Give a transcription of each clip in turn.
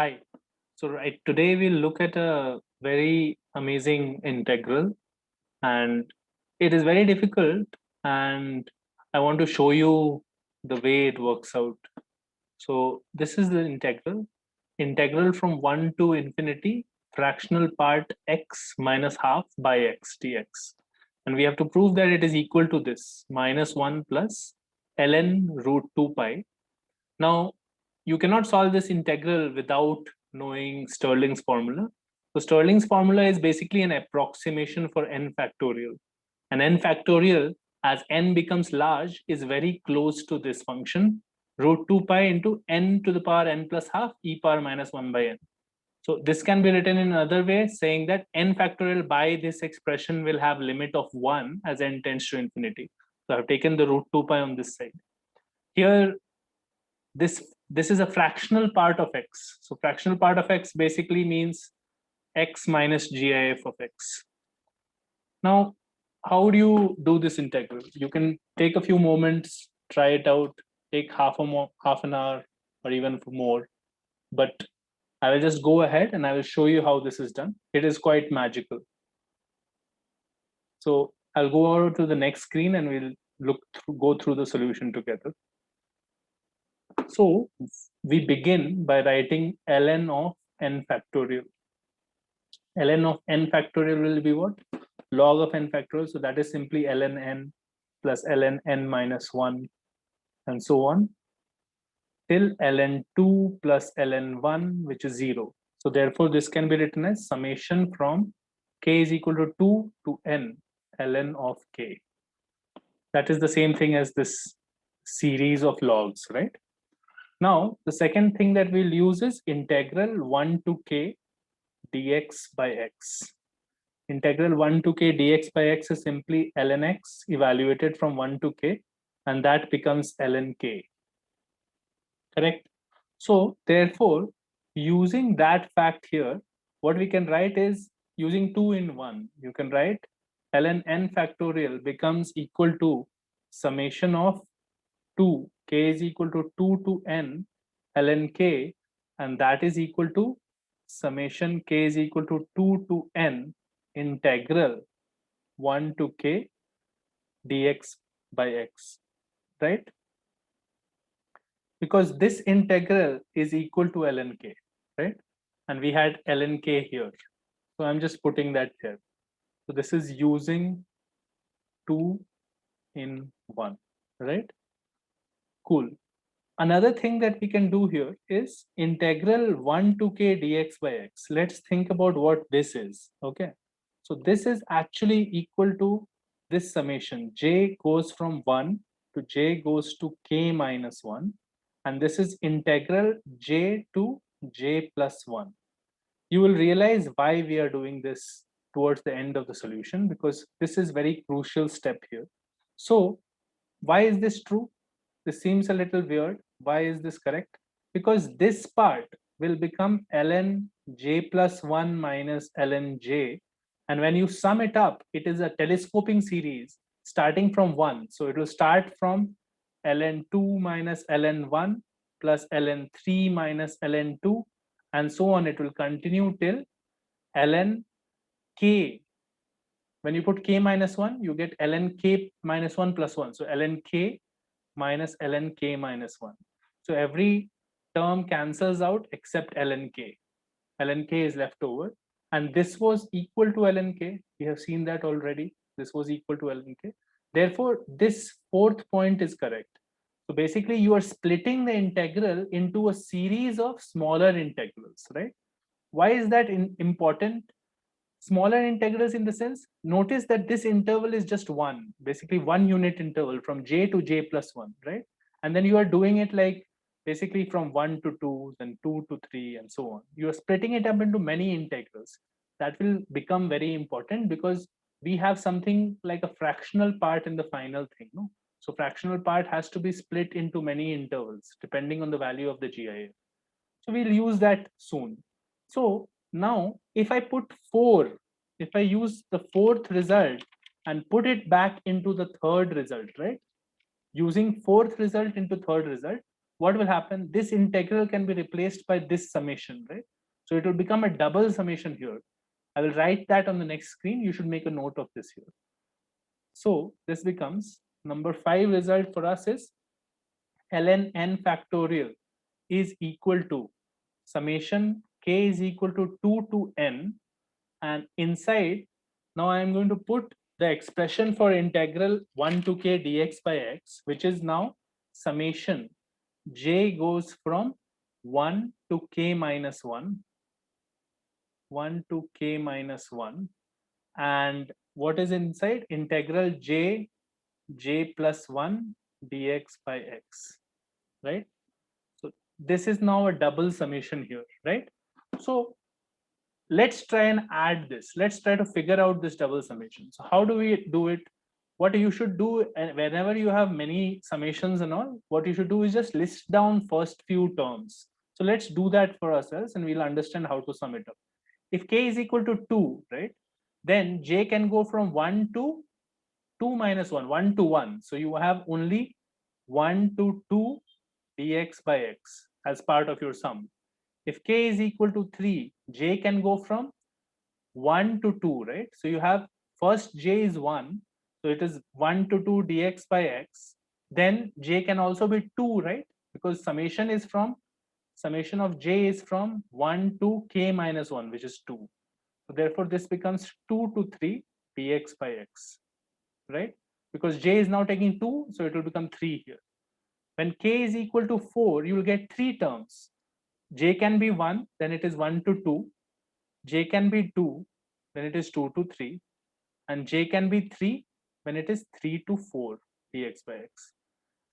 Hi. Today we'll look at a very amazing integral, and it is very difficult, and I want to show you the way it works out. So this is the integral from 1 to infinity, fractional part x minus half by x dx. And we have to prove that it is equal to this minus 1 plus ln root 2 pi. Now, you cannot solve this integral without knowing Stirling's formula. So Stirling's formula is basically an approximation for n factorial. And n factorial, as n becomes large, is very close to this function, root 2 pi into n to the power n plus half e power minus 1 by n. So this can be written in another way, saying that n factorial by this expression will have limit of 1 as n tends to infinity. So I've taken the root 2 pi on this side. Here, this is a fractional part of x. So fractional part of x basically means x minus gif of x. Now, how do you do this integral? You can take a few moments, try it out, take half an hour or even more. But I will just go ahead and I will show you how this is done. It is quite magical. So I'll go over to the next screen and we'll go through the solution together. So we begin by writing ln of n factorial. Ln of n factorial will be what? Log of n factorial. So that is simply ln n plus ln n minus 1 and so on till ln 2 plus ln 1, which is 0. So therefore, this can be written as summation from k is equal to 2 to n ln of k. That is the same thing as this series of logs, right? Now, the second thing that we'll use is integral 1 to k dx by x. Integral 1 to k dx by x is simply ln x evaluated from 1 to k, and that becomes ln k. Correct? So, therefore, using that fact here, what we can write is using 2 in 1. You can write ln n factorial becomes equal to summation of 2, k is equal to 2 to n ln k, and that is equal to summation k is equal to 2 to n integral 1 to k dx by x, right? Because this integral is equal to ln k, right? And we had ln k here. So I'm just putting that here. So this is using 2 in 1, right? Cool. Another thing that we can do here is integral 1 to k dx by x. Let's think about what this is, okay? So this is actually equal to this summation. J goes from 1 to j goes to k minus 1. And this is integral j to j plus 1. You will realize why we are doing this towards the end of the solution, because this is very crucial step here. So why is this true? This seems a little weird. Why is this correct? Because this part will become ln j plus 1 minus ln j. And when you sum it up, it is a telescoping series starting from 1. So it will start from ln 2 minus ln 1 plus ln 3 minus ln 2, and so on. It will continue till ln k. When you put k minus 1, you get ln k minus 1 plus 1. So ln k minus ln k minus 1. So every term cancels out except ln k. Ln k is left over. And this was equal to ln k. We have seen that already. This was equal to ln k. Therefore, this fourth point is correct. So basically, you are splitting the integral into a series of smaller integrals, right? Why is that important? Smaller integrals in the sense, notice that this interval is just one, basically 1 unit interval from j to j plus 1, right? And then you are doing it like basically from 1 to 2, then 2 to 3, and so on. You are splitting it up into many integrals. That will become very important because we have something like a fractional part in the final thing, no? So fractional part has to be split into many intervals depending on the value of the GIF. So we'll use that soon. So now if I put 4, if I use the fourth result and put it back into the third result, right? Using fourth result into third result, what will happen? This integral can be replaced by this summation, right? So it will become a double summation here. I will write that on the next screen. You should make a note of this here. So this becomes number 5 result for us is ln n factorial is equal to summation k is equal to 2 to n, and inside now I am going to put the expression for integral 1 to k dx by x, which is now summation j goes from 1 to k minus 1, 1 to k minus 1, and what is inside? Integral j plus 1 dx by x, right? So this is now a double summation here, right? So let's try and add this. Let's try to figure out this double summation. So how do we do it? What you should do whenever you have many summations and all, what you should do is just list down first few terms. So let's do that for ourselves and we'll understand how to sum it up. If k is equal to 2, right, then j can go from 1 to 2 minus 1, 1 to 1. So you have only 1 to 2 dx by x as part of your sum. If k is equal to 3, j can go from 1 to 2, right? So you have first j is 1, so it is 1 to 2 dx by x. Then j can also be 2, right? Because summation of j is from 1 to k minus 1, which is 2. So therefore this becomes 2 to 3 dx by x, right? Because j is now taking 2, so it will become 3 here. When k is equal to 4, you will get 3 terms. J can be 1, then it is 1 to 2. J can be 2, then it is 2 to 3. And j can be 3 when it is 3 to 4 dx by x.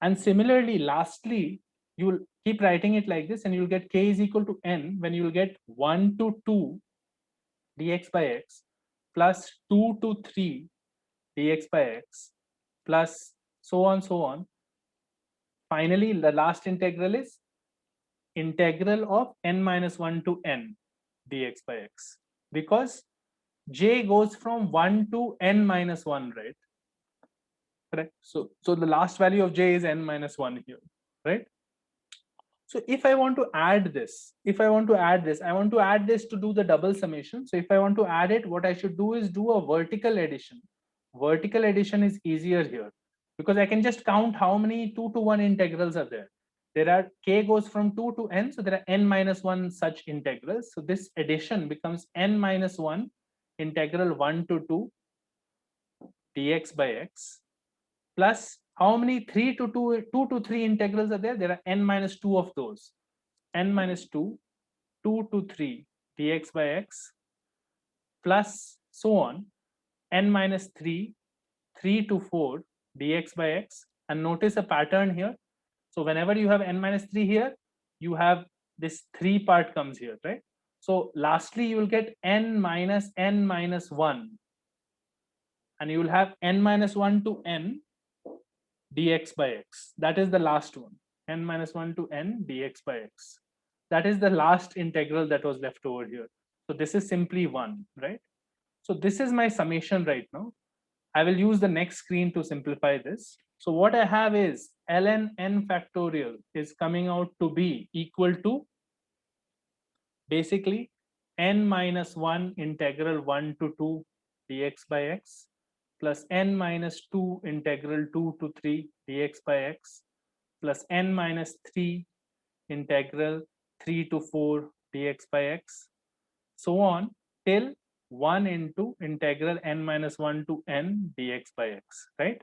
And similarly, lastly, you will keep writing it like this and you'll get k is equal to n when you will get 1 to 2 dx by x plus 2 to 3 dx by x plus so on. Finally, the last integral is integral of n minus 1 to n dx by x, because j goes from 1 to n minus 1, right? Correct. So the last value of j is n minus 1 here, right? So if I want to add this, I want to add this to do the double summation. So if I want to add it, what I should do is do a vertical addition. Vertical addition is easier here because I can just count how many 2 to 1 integrals are there. There are k goes from 2 to n, so there are n minus 1 such integrals. So this addition becomes n minus 1 integral 1 to 2 dx by x plus how many 3 to 2 to 3 integrals are there? There are n minus 2 of those. N minus 2, 2 to 3 dx by x plus so on, n minus 3, 3 to 4 dx by x. And notice a pattern here. So whenever you have n minus 3 here, you have this 3 part comes here, right? So lastly, you will get n minus 1. And you will have n minus 1 to n dx by x. That is the last one. N minus 1 to n dx by x. That is the last integral that was left over here. So this is simply 1, right? So this is my summation right now. I will use the next screen to simplify this. So what I have is ln n factorial is coming out to be equal to basically n minus 1 integral 1 to 2 dx by x plus n minus 2 integral 2 to 3 dx by x plus n minus 3 integral 3 to 4 dx by x, so on till 1 into integral n minus 1 to n dx by x, right?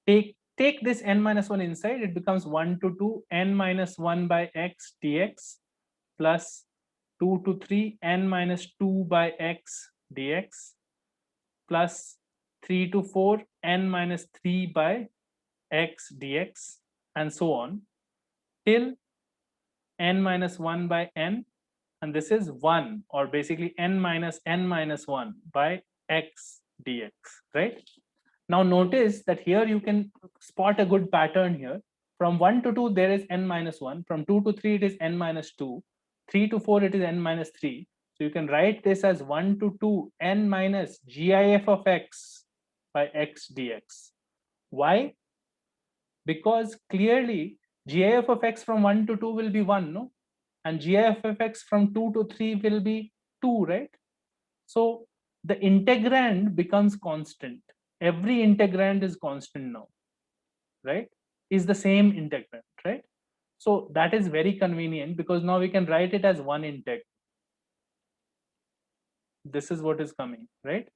Take this n minus 1 inside, it becomes 1 to 2 n minus 1 by x dx plus 2 to 3 n minus 2 by x dx plus 3 to 4 n minus 3 by x dx and so on till n minus 1 by n, and this is 1 or basically n minus 1 by x dx, right? Now notice that here you can spot a good pattern here. From 1 to 2 there is n minus 1, from 2 to 3 it is n minus 2, 3 to 4 it is n minus 3. So you can write this as 1 to 2 n minus gif of x by x dx. Why? Because clearly GIF of x from 1 to 2 will be 1, no? And GIF of x from 2 to 3 will be 2, right? So the integrand becomes constant. Every integrand is constant now, right? Is the same integrand, right? So that is very convenient because now we can write it as one integral. This is what is coming, right?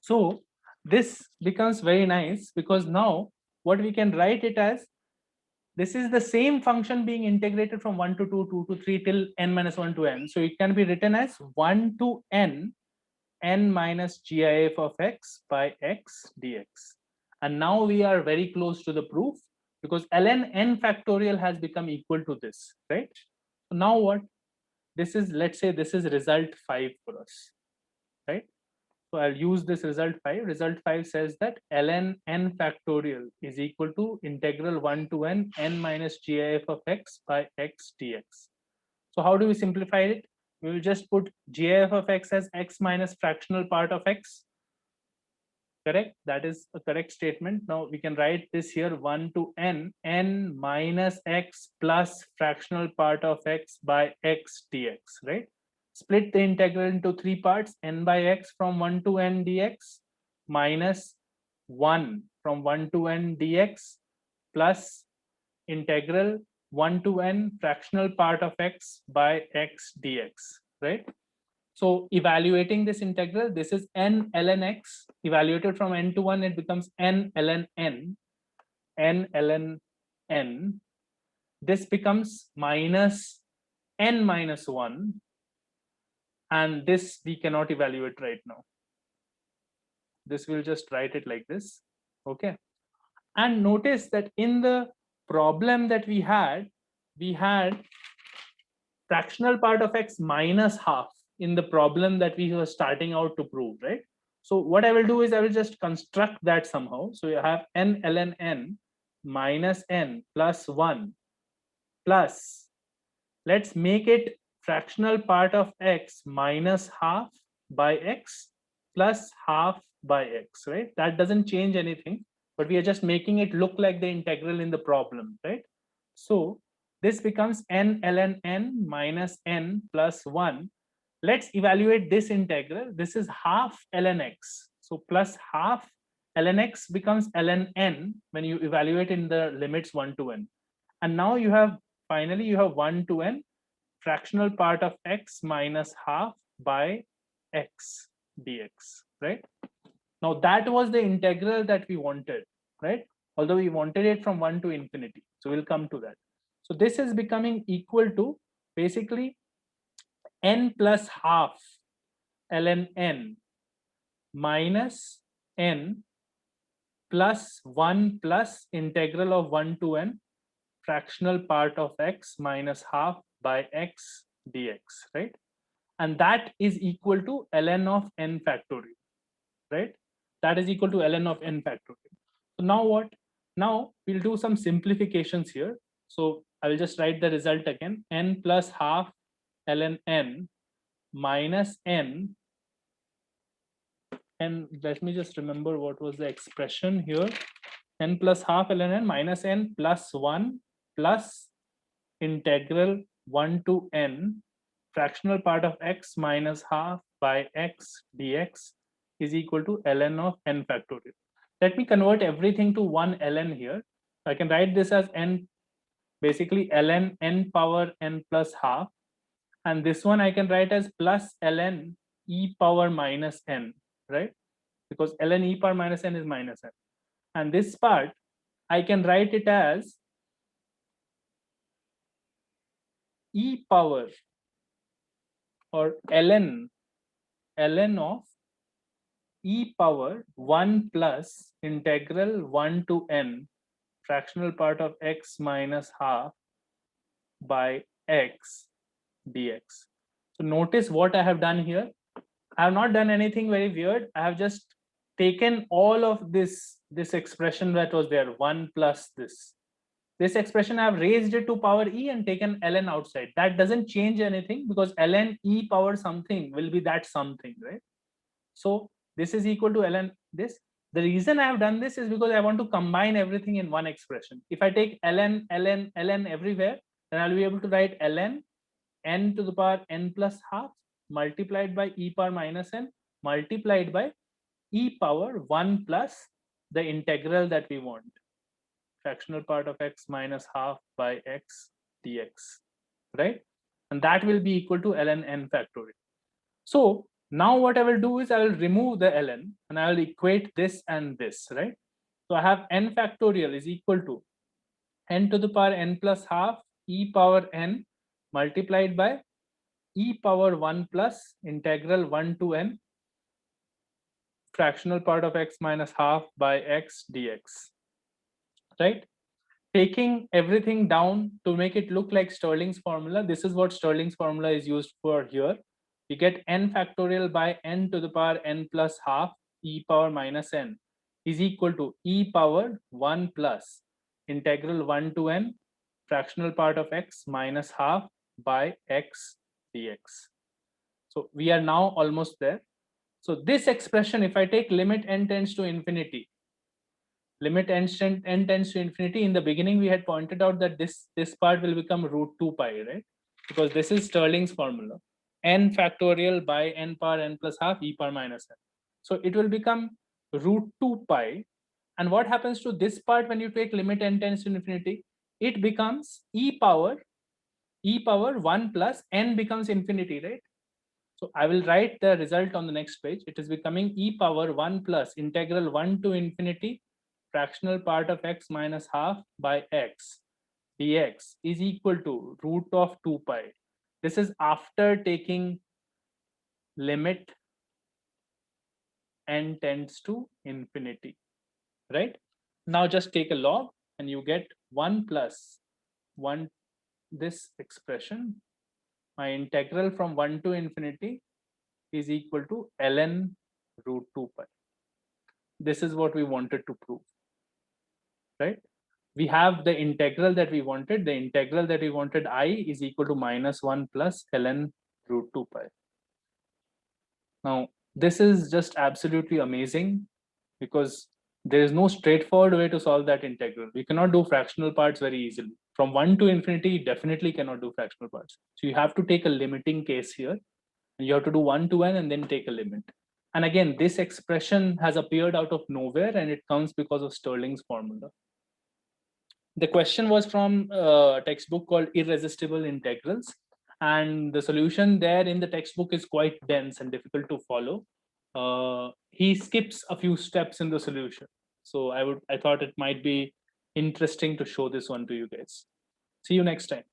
So this becomes very nice because now what we can write it as, this is the same function being integrated from 1 to 2, 2 to 3 till n minus 1 to n. So it can be written as 1 to n minus GIF of x by x dx. And now we are very close to the proof because ln n factorial has become equal to this, right? So now what? This is, let's say this is result 5 for us, right? So I'll use this result 5. Result 5 says that ln n factorial is equal to integral 1 to n minus GIF of x by x dx. So how do we simplify it? We will just put GIF of x as x minus fractional part of x. Correct? That is a correct statement. Now we can write this here 1 to n minus x plus fractional part of x by x dx, right? Split the integral into 3 parts, n by x from 1 to n dx minus 1 from 1 to n dx plus integral 1 to n fractional part of x by x dx, right? So evaluating this integral, this is n ln x, evaluated from n to 1, it becomes n ln n, n ln n. This becomes minus n minus 1, and this we cannot evaluate right now. This will just write it like this, okay? And notice that in the problem that we had fractional part of x minus half in the problem that we were starting out to prove, right? So what I will do is I will just construct that somehow. So you have n ln n minus n plus 1 plus, let's make it fractional part of x minus half by x plus half by x, right? That doesn't change anything, but we are just making it look like the integral in the problem, right? So this becomes n ln n minus n plus 1. Let's evaluate this integral. This is half ln x. So plus half ln x becomes ln n when you evaluate in the limits 1 to n. And now you have, finally you have 1 to n fractional part of x minus half by x dx, right? Now that was the integral that we wanted, right? Although we wanted it from 1 to infinity. So we'll come to that. So this is becoming equal to basically n plus half ln n minus n plus 1 plus integral of 1 to n fractional part of x minus half by x dx, right? And that is equal to ln of n factorial, right? That is equal to ln of n factorial. So now what? Now we'll do some simplifications here. So I will just write the result again, n plus half ln n minus n, and let me just remember what was the expression here, n plus half ln n minus n plus 1 plus integral 1 to n fractional part of x minus half by x dx is equal to ln of n factorial. Let me convert everything to one ln here. I can write this as n, basically ln n power n plus half, and this one I can write as plus ln e power minus n, right? Because ln e power minus n is minus n. And this part I can write it as e power, or ln of e power 1 plus integral 1 to n fractional part of x minus half by x dx. So notice what I have done here. I have not done anything very weird. I have just taken all of this expression that was there, 1 plus this expression, I have raised it to power e and taken ln outside. That doesn't change anything because ln e power something will be that something, right? So this is equal to ln this. The reason I have done this is because I want to combine everything in one expression. If I take ln, ln, ln everywhere, then I'll be able to write ln n to the power n plus half multiplied by e power minus n multiplied by e power 1 plus the integral that we want, fractional part of x minus half by x dx, right? And that will be equal to ln n factorial. So now what I will do is I will remove the ln and I will equate this and this, right? So I have n factorial is equal to n to the power n plus half e power n multiplied by e power 1 plus integral 1 to n fractional part of x minus half by x dx, right? Taking everything down to make it look like Stirling's formula, this is what Stirling's formula is used for here. We get n factorial by n to the power n plus half e power minus n is equal to e power 1 plus integral 1 to n fractional part of x minus half by x dx. So we are now almost there. So this expression, if I take limit n tends to infinity, limit n tends to infinity, in the beginning we had pointed out that this part will become root 2 pi, right? Because this is Stirling's formula, n factorial by n power n plus half e power minus n. So it will become root 2 pi. And what happens to this part when you take limit n tends to infinity? It becomes e power 1 plus n becomes infinity, right? So I will write the result on the next page. It is becoming e power 1 plus integral 1 to infinity fractional part of x minus half by x dx is equal to root of 2 pi. This is after taking limit n tends to infinity, right? Now just take a log and you get 1 plus 1, this expression, my integral from 1 to infinity is equal to ln root 2 pi. This is what we wanted to prove, right? We have the integral that we wanted. The integral that we wanted, I, is equal to minus 1 plus ln root 2 pi. Now, this is just absolutely amazing because there is no straightforward way to solve that integral. We cannot do fractional parts very easily. From 1 to infinity, you definitely cannot do fractional parts. So you have to take a limiting case here. And you have to do 1 to n and then take a limit. And again, this expression has appeared out of nowhere and it comes because of Stirling's formula. The question was from a textbook called Irresistible Integrals. And the solution there in the textbook is quite dense and difficult to follow. He skips a few steps in the solution. So I thought it might be interesting to show this one to you guys. See you next time.